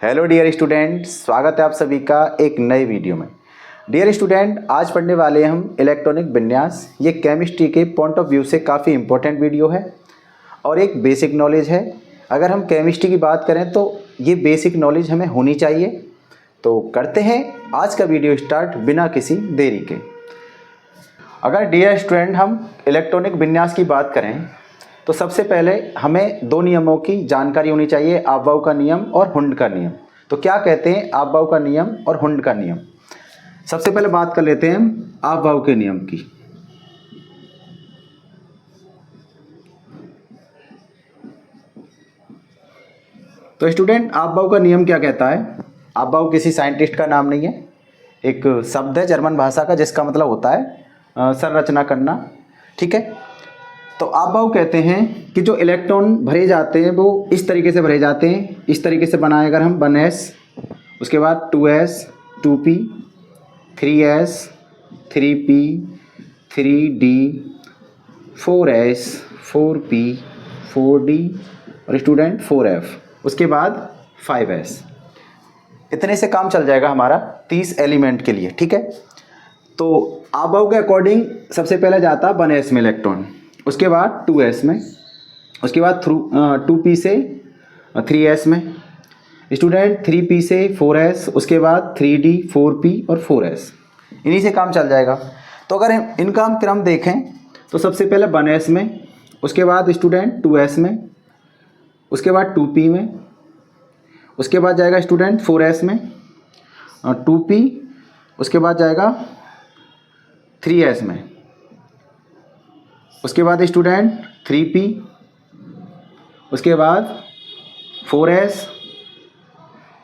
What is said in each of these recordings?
Hello dear student, स्वागत है आप सभी का एक नए वीडियो में। डियर स्टूडेंट, आज पढ़ने वाले हैं हम इलेक्ट्रॉनिक विन्यास। ये केमिस्ट्री के पॉइंट ऑफ व्यू से काफ़ी इंपॉर्टेंट वीडियो है और एक बेसिक नॉलेज है। अगर हम केमिस्ट्री की बात करें तो ये बेसिक नॉलेज हमें होनी चाहिए। तो करते हैं आज का वीडियो स्टार्ट बिना किसी देरी के। अगर डियर स्टूडेंट हम इलेक्ट्रॉनिक विन्यास की बात करें तो सबसे पहले हमें दो नियमों की जानकारी होनी चाहिए, अफबाउ का नियम और हुंड का नियम। तो क्या कहते हैं अफबाउ का नियम और हुंड का नियम? सबसे पहले बात कर लेते हैं हम अफबाउ के नियम की। तो स्टूडेंट, अफबाउ का नियम क्या कहता है? अफबाउ किसी साइंटिस्ट का नाम नहीं है, एक शब्द है जर्मन भाषा का जिसका मतलब होता है संरचना करना। ठीक है, तो अफबाउ कहते हैं कि जो इलेक्ट्रॉन भरे जाते हैं वो इस तरीके से भरे जाते हैं। इस तरीके से बनाए अगर हम 1s, उसके बाद 2s, 2p, 3s, 3p, 3d, 4s, 4p, 4d और स्टूडेंट 4f, उसके बाद 5s। इतने से काम चल जाएगा हमारा 30 एलिमेंट के लिए। ठीक है, तो अफबाउ के अकॉर्डिंग सबसे पहले जाता है 1s में इलेक्ट्रॉन, उसके बाद 2s में, उसके बाद 2p से 3s में, स्टूडेंट 3p से 4s, उसके बाद 3d, 4p और 4s। इन्हीं से काम चल जाएगा। तो अगर इनका हम क्रम देखें तो सबसे पहले 1s में, उसके बाद स्टूडेंट 2s में, उसके बाद 2p में, उसके बाद जाएगा स्टूडेंट 4s में, 2p, उसके बाद जाएगा 3s में, उसके बाद स्टूडेंट 3p, उसके बाद 4s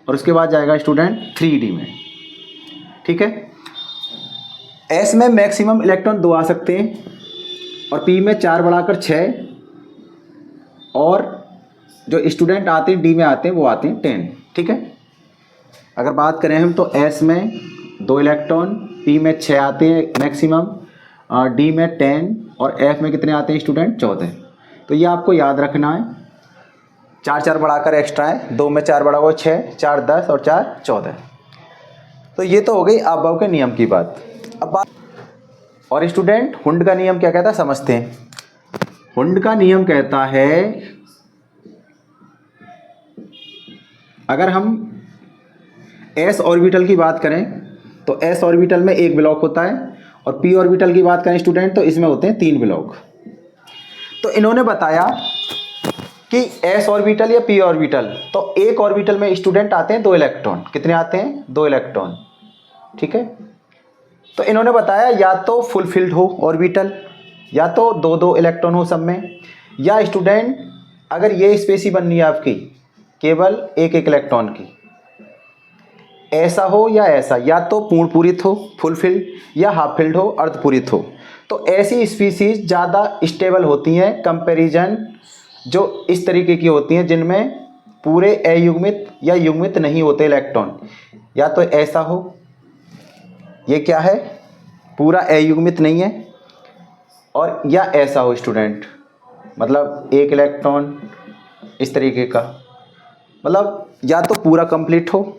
और उसके बाद जाएगा स्टूडेंट 3d में। ठीक है, s में मैक्सिमम इलेक्ट्रॉन 2 आ सकते हैं और p में 4 बढ़ाकर 6 और जो स्टूडेंट आते हैं d में आते हैं वो आते हैं 10। ठीक है, अगर बात करें हम तो s में 2 इलेक्ट्रॉन, p में 6 आते हैं मैक्सिमम, d में 10 और f में कितने आते हैं स्टूडेंट? 14। तो ये आपको याद रखना है। 4 बढ़ाकर एक्स्ट्रा है, 2 में 4 बढ़ा हुआ 6, 4 10 और 4 14। तो ये तो हो गई अफबाउ के नियम की बात। अब बात और स्टूडेंट हुंड का नियम क्या कहता है समझते हैं। हुंड का नियम कहता है अगर हम s ऑर्बिटल की बात करें तो s ऑर्बिटल में एक ब्लॉक होता है और p ऑर्बिटल की बात करें स्टूडेंट तो इसमें होते हैं 3 ब्लॉक। तो इन्होंने बताया कि s ऑर्बिटल या p ऑर्बिटल, तो एक ऑर्बिटल में स्टूडेंट आते हैं 2 इलेक्ट्रॉन। कितने आते हैं? 2 इलेक्ट्रॉन। ठीक है, तो इन्होंने बताया या तो फुलफिल्ड हो ऑर्बिटल, या तो 2 इलेक्ट्रॉन हो सब में, या स्टूडेंट अगर ये स्पेस ही बननी है आपकी केवल एक इलेक्ट्रॉन की, ऐसा हो या ऐसा, या तो पूर्ण पूरित हो फुलफिल्ड या हाफ फिल्ड हो अर्धपूरित हो। तो ऐसी स्पीसीज ज़्यादा स्टेबल होती हैं कंपैरिजन जो इस तरीके की होती हैं जिनमें पूरे अयुग्मित या युग्मित नहीं होते इलेक्ट्रॉन। या तो ऐसा हो, ये क्या है पूरा अयुग्मित नहीं है, और या ऐसा हो स्टूडेंट, मतलब एक इलेक्ट्रॉन इस तरीके का, मतलब या तो पूरा कंप्लीट हो,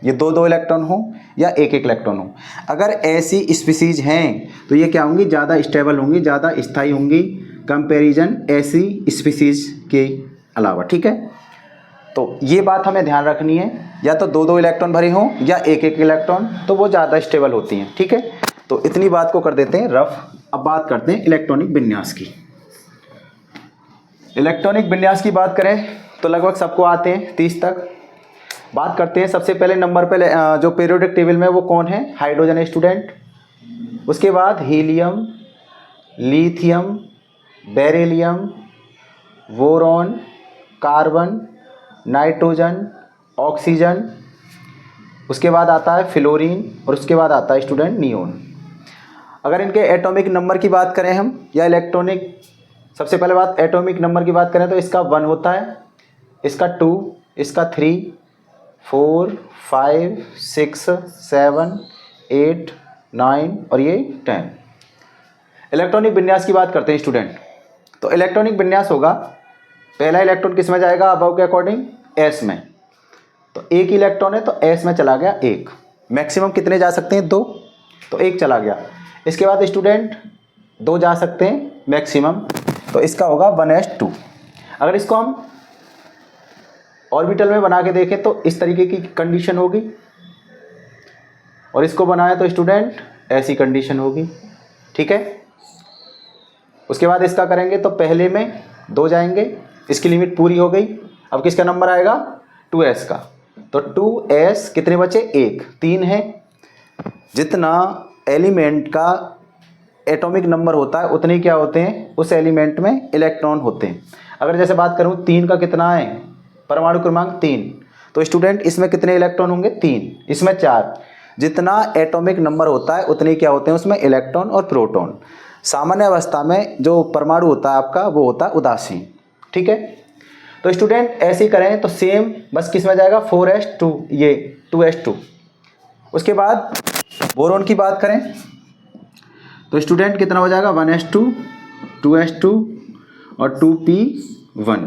ये 2 इलेक्ट्रॉन हो, या एक इलेक्ट्रॉन हो। अगर ऐसी स्पीसीज हैं तो ये क्या होंगी? ज़्यादा स्टेबल होंगी, ज़्यादा स्थायी होंगी कंपैरिजन ऐसी स्पीसीज के अलावा। ठीक है, तो ये बात हमें ध्यान रखनी है, या तो 2 इलेक्ट्रॉन भरे हों या एक इलेक्ट्रॉन, तो वो ज़्यादा स्टेबल होती हैं। ठीक है, तो इतनी बात को कर देते हैं रफ। अब बात करते हैं इलेक्ट्रॉनिक विन्यास की। इलेक्ट्रॉनिक विन्यास की बात करें तो लगभग सबको आते हैं 30 तक। बात करते हैं सबसे पहले नंबर पे जो पीरियोडिक टेबल में वो कौन है? हाइड्रोजन स्टूडेंट, उसके बाद helium, lithium, beryllium, boron, carbon, nitrogen, oxygen, उसके बाद आता है फ्लोरीन और उसके बाद आता है स्टूडेंट नियोन। अगर इनके एटॉमिक नंबर की बात करें हम या इलेक्ट्रॉनिक, सबसे पहले बात एटॉमिक नंबर की बात करें तो इसका 1 होता है, इसका 2, इसका 3, 4, 5, 6, 7, 8, 9 और ये 10। इलेक्ट्रॉनिक विन्यास की बात करते हैं स्टूडेंट। तो इलेक्ट्रॉनिक विन्यास होगा, पहला इलेक्ट्रॉन किस में जाएगा अबव के अकॉर्डिंग? एस में, तो एक इलेक्ट्रॉन है तो s में चला गया एक। मैक्सिमम कितने जा सकते हैं? 2, तो एक चला गया। इसके बाद स्टूडेंट 2 जा सकते हैं मैक्सिमम, तो इसका होगा 1s2। अगर इसको हम ऑर्बिटल में बना के देखें तो इस तरीके की कंडीशन होगी, और इसको बनाए तो स्टूडेंट ऐसी कंडीशन होगी। ठीक है, उसके बाद इसका करेंगे तो पहले में 2 जाएंगे, इसकी लिमिट पूरी हो गई। अब किसका नंबर आएगा? 2s का। तो 2s कितने बचे? 1, 3 है। जितना एलिमेंट का एटॉमिक नंबर होता है उतने क्या होते हैं उस एलिमेंट में? इलेक्ट्रॉन होते हैं। अगर जैसे बात करूं 3 का कितना है? परमाणु क्रमांक 3, तो स्टूडेंट इसमें कितने इलेक्ट्रॉन होंगे? 3, इसमें 4। जितना एटॉमिक नंबर होता है उतने क्या होते हैं उसमें? इलेक्ट्रॉन और प्रोटॉन। सामान्य अवस्था में जो परमाणु होता है आपका वो होता है उदासीन। ठीक है, तो स्टूडेंट ऐसे ही करें तो सेम, बस किस में जाएगा? 4s2, ये 2s2। उसके बाद बोरोन की बात करें तो स्टूडेंट कितना हो जाएगा? 1s2, 2s2 और 2p1।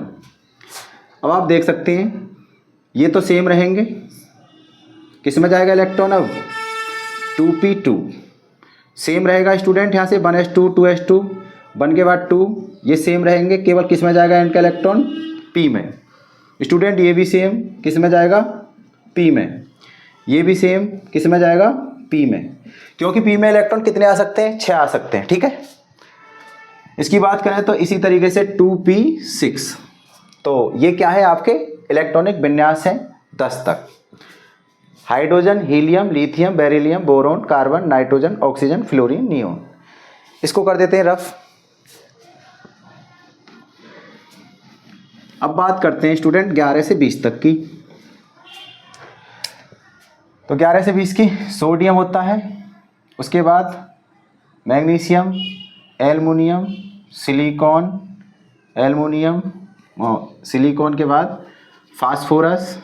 अब आप देख सकते हैं ये तो सेम रहेंगे। किस में जाएगा इलेक्ट्रॉन? अब 2p2 सेम रहेगा स्टूडेंट। यहाँ से 1s2, 2s2, 1 के बाद 2, ये सेम रहेंगे। केवल किस में जाएगा इनका इलेक्ट्रॉन? p में। स्टूडेंट ये भी सेम किस में जाएगा? p में। ये भी सेम किस में जाएगा? p में, क्योंकि p में इलेक्ट्रॉन कितने आ सकते हैं? 6 आ सकते हैं। ठीक है, इसकी बात करें तो इसी तरीके से 2p6। तो ये क्या है? आपके इलेक्ट्रॉनिक विन्यास हैं 10 तक। Hydrogen, helium, lithium, beryllium, boron, carbon, nitrogen, oxygen, fluorine, neon. इसको कर देते हैं रफ। अब बात करते हैं स्टूडेंट 11 से 20 तक की। तो 11 से 20 की सोडियम होता है, उसके बाद magnesium, aluminium, silicon, aluminium, silicon के बाद फास्फोरस,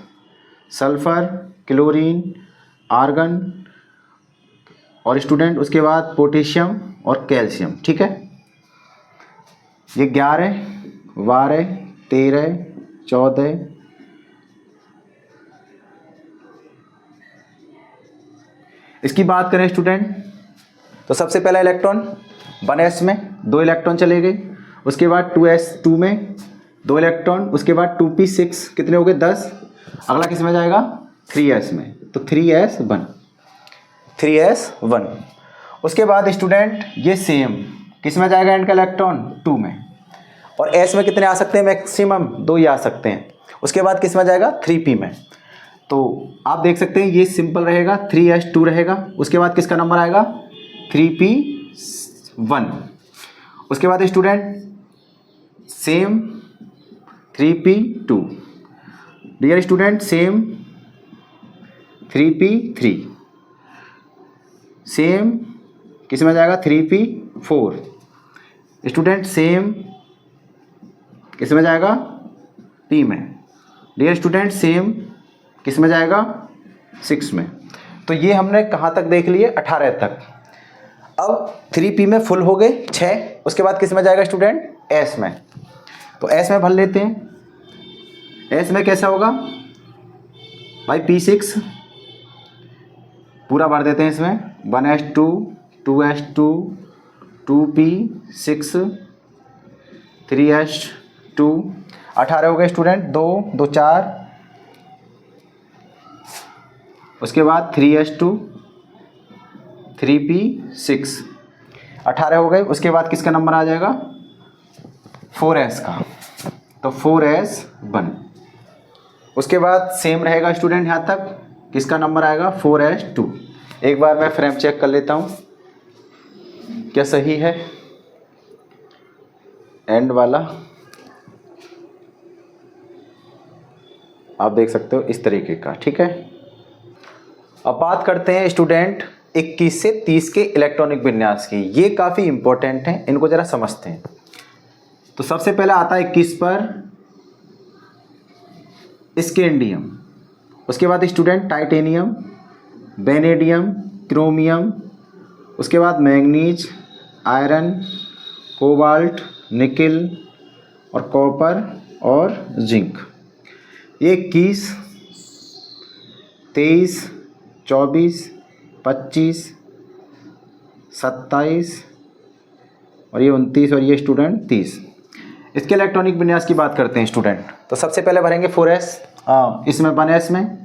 सल्फर, क्लोरीन, आर्गन, और स्टूडेंट उसके बाद पोटेशियम और कैल्शियम। ठीक है, ये 11, 12, 13, 14, इसकी बात करें स्टूडेंट तो सबसे पहला इलेक्ट्रॉन 1s में 2 इलेक्ट्रॉन चले गए। उसके बाद 2s2 में 2 इलेक्ट्रॉन, उसके बाद 2p6 कितने हो गए? 10। अगला किस में जाएगा? 3s में, तो 3s1, 3s1। उसके बाद स्टूडेंट ये सेम किस में जाएगा इनका इलेक्ट्रॉन? 2 में, और s में कितने आ सकते हैं? मैक्सिमम 2 ही आ सकते हैं। उसके बाद किस में जाएगा? 3p में। तो आप देख सकते हैं ये सिंपल रहेगा, 3s2 रहेगा। उसके बाद किसका नंबर आएगा? 3p1। उसके बाद student same 3p2। Dear student same 3p3। Same किस में जाएगा? 3p4। स्टूडेंट सेम किस में जाएगा? p में। डियर स्टूडेंट सेम किस में जाएगा? 6 में। तो ये हमने कहाँ तक देख लिए? 18 तक। अब 3p में फुल हो गए 6। उसके बाद किस में जाएगा स्टूडेंट? s में। तो s में भर लेते हैं। s में कैसा होगा भाई? p6 पूरा भर देते हैं इसमें। 1s2, 2s2, 2p6, 3s2, 18 हो गए स्टूडेंट। 2, 2, 4, उसके बाद 3s2, 3p6, 18 हो गए। उसके बाद किसका नंबर आ जाएगा? 4s का, तो 4s1। उसके बाद सेम रहेगा स्टूडेंट यहाँ तक। किसका नंबर आएगा? 4s2। एक बार मैं फ्रेम चेक कर लेता हूँ क्या सही है। एंड वाला आप देख सकते हो इस तरीके का। ठीक है, अब बात करते हैं स्टूडेंट 21 से 30 के इलेक्ट्रॉनिक विन्यास की। ये काफ़ी इंपॉर्टेंट हैं, इनको ज़रा समझते हैं। तो सबसे पहले आता है 21 पर स्कैंडियम। उसके बाद स्टूडेंट टाइटेनियम, वेनेडियम, क्रोमियम, उसके बाद मैंगनीज, आयरन, कोबाल्ट, निकिल और कॉपर और जिंक। ये 21 23, 24, 25, 27 और ये 29 और ये स्टूडेंट 30। इसके इलेक्ट्रॉनिक विन्यास की बात करते हैं स्टूडेंट। तो सबसे पहले भरेंगे 4s, इसमें 1s में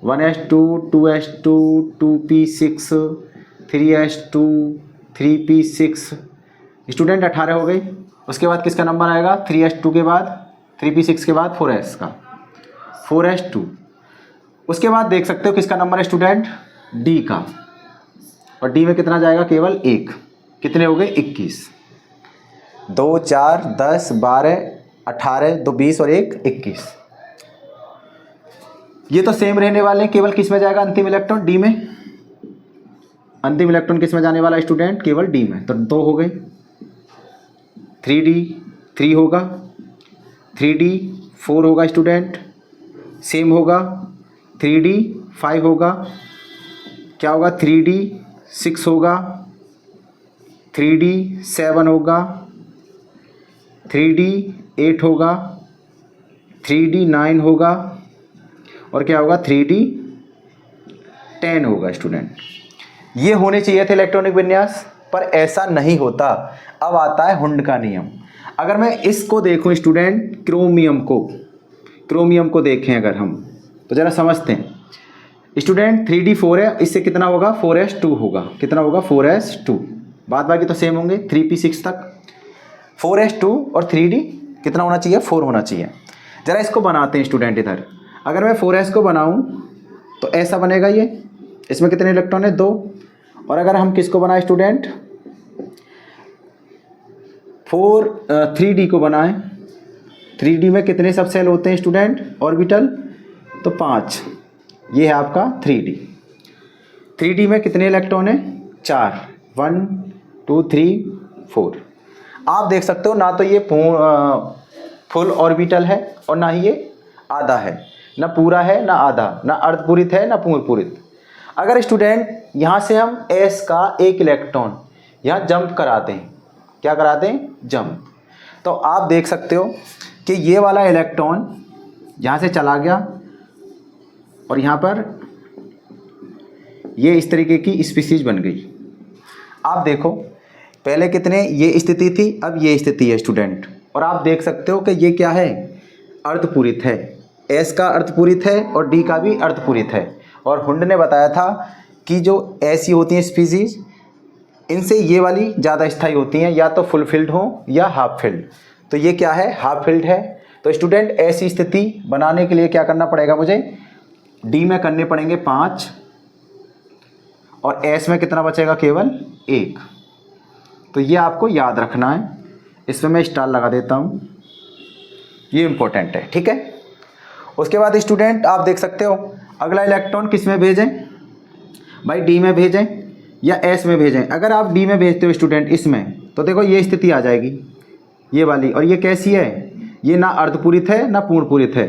1s2, 2s2, 2p6, 3s2, 3p6 student 18 हो गई। उसके बाद किसका नंबर आएगा 3s2 के बाद, 3p6 के बाद 4s का, 4s2। उसके बाद देख सकते हो किसका नंबर है स्टूडेंट d का, और d में कितना जाएगा केवल 1। कितने हो गए 21, 2, 4, 10, 12, 18, 2, 20 और 1, 21। ये तो सेम रहने वाले हैं, केवल किस में जाएगा अंतिम इलेक्ट्रॉन d में। अंतिम इलेक्ट्रॉन किस में जाने वाला है स्टूडेंट केवल d में। तो 2 हो गए, 3d 3 होगा, 3d 4 होगा स्टूडेंट, सेम होगा, 3d 5 होगा, क्या होगा 3d 6 होगा, 3d 7 होगा, 3d 8 होगा, 3d 9 होगा और क्या होगा 3d 10 होगा स्टूडेंट। ये होने चाहिए थे इलेक्ट्रॉनिक विन्यास, पर ऐसा नहीं होता। अब आता है हुंड का नियम। अगर मैं इसको देखूं स्टूडेंट, क्रोमियम को देखें अगर हम, तो ज़रा समझते हैं स्टूडेंट। 3d 4 है, इससे कितना होगा 4s2 होगा। कितना होगा 4s2। बाद बाकी तो सेम होंगे 3p6 तक। 4s2 और 3d कितना होना चाहिए 4 होना चाहिए। ज़रा इसको बनाते हैं स्टूडेंट इधर। अगर मैं 4s को बनाऊं तो ऐसा बनेगा ये, इसमें कितने इलेक्ट्रॉन है 2। और अगर हम किसको बनाएं स्टूडेंट 3d को बनाएं, 3d में कितने सब सेल होते हैं स्टूडेंट ऑर्बिटल, तो 5। ये है आपका 3d। 3d में कितने इलेक्ट्रॉन है 4, 1, 2, 3, 4। आप देख सकते हो ना तो ये फुल ऑर्बिटल है और ना ही ये आधा है, ना पूरा है ना आधा, ना अर्धपूरित है ना पूर्णपूरित। अगर स्टूडेंट यहाँ से हम s का एक इलेक्ट्रॉन यहाँ जंप करा दें, क्या करा दें जंप, तो आप देख सकते हो कि ये वाला इलेक्ट्रॉन यहाँ से चला गया और यहाँ पर ये इस तरीके की स्पीसीज बन गई। आप देखो पहले कितने ये स्थिति थी, अब ये स्थिति है स्टूडेंट। और आप देख सकते हो कि ये क्या है अर्धपूरित है, s का अर्धपूरित है और d का भी अर्धपूरित है। और हुंड ने बताया था कि जो ऐसी होती हैं स्पीसीज, इनसे ये वाली ज़्यादा स्थायी होती हैं, या तो फुलफिल्ड हो या हाफ फिल्ड। तो ये क्या है हाफ फिल्ड है। तो स्टूडेंट ऐसी स्थिति बनाने के लिए क्या करना पड़ेगा मुझे, डी में करने पड़ेंगे 5 और एस में कितना बचेगा केवल 1। तो ये आपको याद रखना है, इसमें मैं स्टार लगा देता हूँ, ये इम्पोर्टेंट है, ठीक है। उसके बाद स्टूडेंट आप देख सकते हो अगला इलेक्ट्रॉन किस में भेजें भाई, डी में भेजें या एस में भेजें। अगर आप डी में भेजते हो स्टूडेंट इसमें, तो देखो ये स्थिति आ जाएगी ये वाली, और ये कैसी है, ये ना अर्धपूरित है ना पूर्णपूरित है,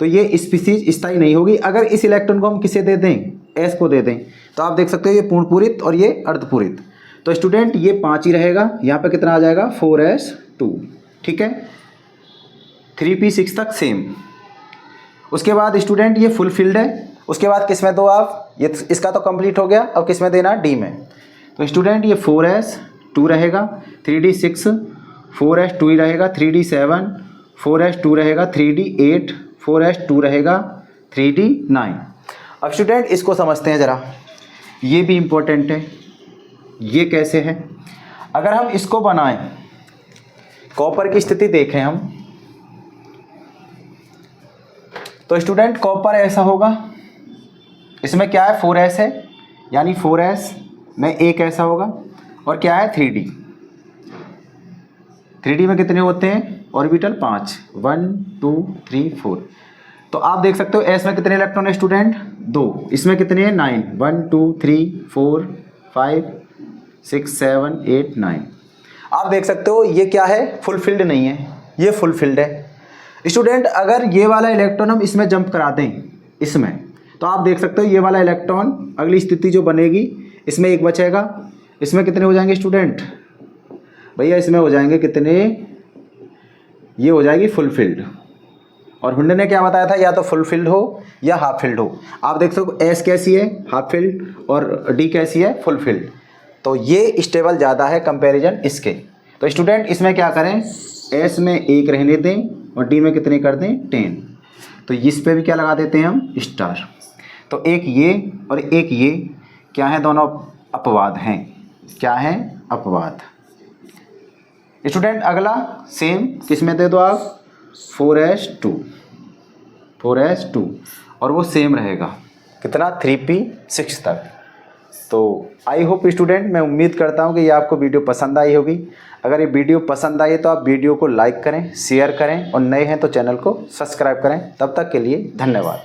तो ये स्पीसीज स्थायी नहीं होगी। अगर इस इलेक्ट्रॉन को हम किसे दे दें, एस को दे दें, तो आप देख सकते हो ये पूर्णपूरित और ये अर्धपूरित। तो स्टूडेंट ये 5 ही रहेगा, यहाँ पे कितना आ जाएगा 4s2, ठीक है। 3p6 तक सेम। उसके बाद स्टूडेंट ये फुल फिल्ड है, उसके बाद किस में दो आप, ये इसका तो कंप्लीट हो गया, अब किस में देना डी में। तो स्टूडेंट ये 4s2 रहेगा, 3d6 4s2 ही रहेगा, 3d7 4s2 रहेगा, 3d8 4s2 रहेगा, 3d9। अब स्टूडेंट इसको समझते हैं ज़रा, ये भी इम्पोर्टेंट है। ये कैसे है, अगर हम इसको बनाएं, कॉपर की स्थिति देखें हम, तो स्टूडेंट कॉपर ऐसा होगा, इसमें क्या है 4s है, यानी 4s में एक ऐसा होगा, और क्या है 3d। 3d में कितने होते हैं ऑर्बिटल 5, 1 2 3 4। तो आप देख सकते हो s में कितने इलेक्ट्रॉन है स्टूडेंट 2, इसमें कितने हैं 9, 1 2 3 4 5 6 7 8 9। आप देख सकते हो ये क्या है फुलफिल्ड नहीं है, ये फुलफिल्ड है। स्टूडेंट अगर ये वाला इलेक्ट्रॉन हम इसमें जंप करा दें इसमें, तो आप देख सकते हो ये वाला इलेक्ट्रॉन अगली स्थिति जो बनेगी, इसमें एक बचेगा, इसमें कितने हो जाएंगे स्टूडेंट भैया, इसमें हो जाएंगे कितने, ये हो जाएगी फुलफिल्ड, और हुंडे ने क्या बताया था, या तो फुलफिल्ड हो या हाफ फिल्ड हो। आप देख सकते हो एस कैसी है, हाफ फिल्ड, और डी कैसी है, फुलफिल्ड। तो ये स्टेबल ज़्यादा है कंपैरिजन इसके। तो स्टूडेंट इसमें क्या करें, एस में 1 रहने दें और डी में कितने कर दें, 10। तो इस पे भी क्या लगा देते हैं हम, स्टार। तो एक ये और एक ये क्या है, दोनों अपवाद हैं। क्या है, अपवाद। स्टूडेंट अगला सेम किस में दे दो आप, 4s2 और वो सेम रहेगा कितना, 3p6 तक। तो आई होप स्टूडेंट, मैं उम्मीद करता हूँ कि ये आपको वीडियो पसंद आई होगी। अगर ये वीडियो पसंद आई तो आप वीडियो को लाइक करें, शेयर करें और नए हैं तो चैनल को सब्सक्राइब करें। तब तक के लिए धन्यवाद।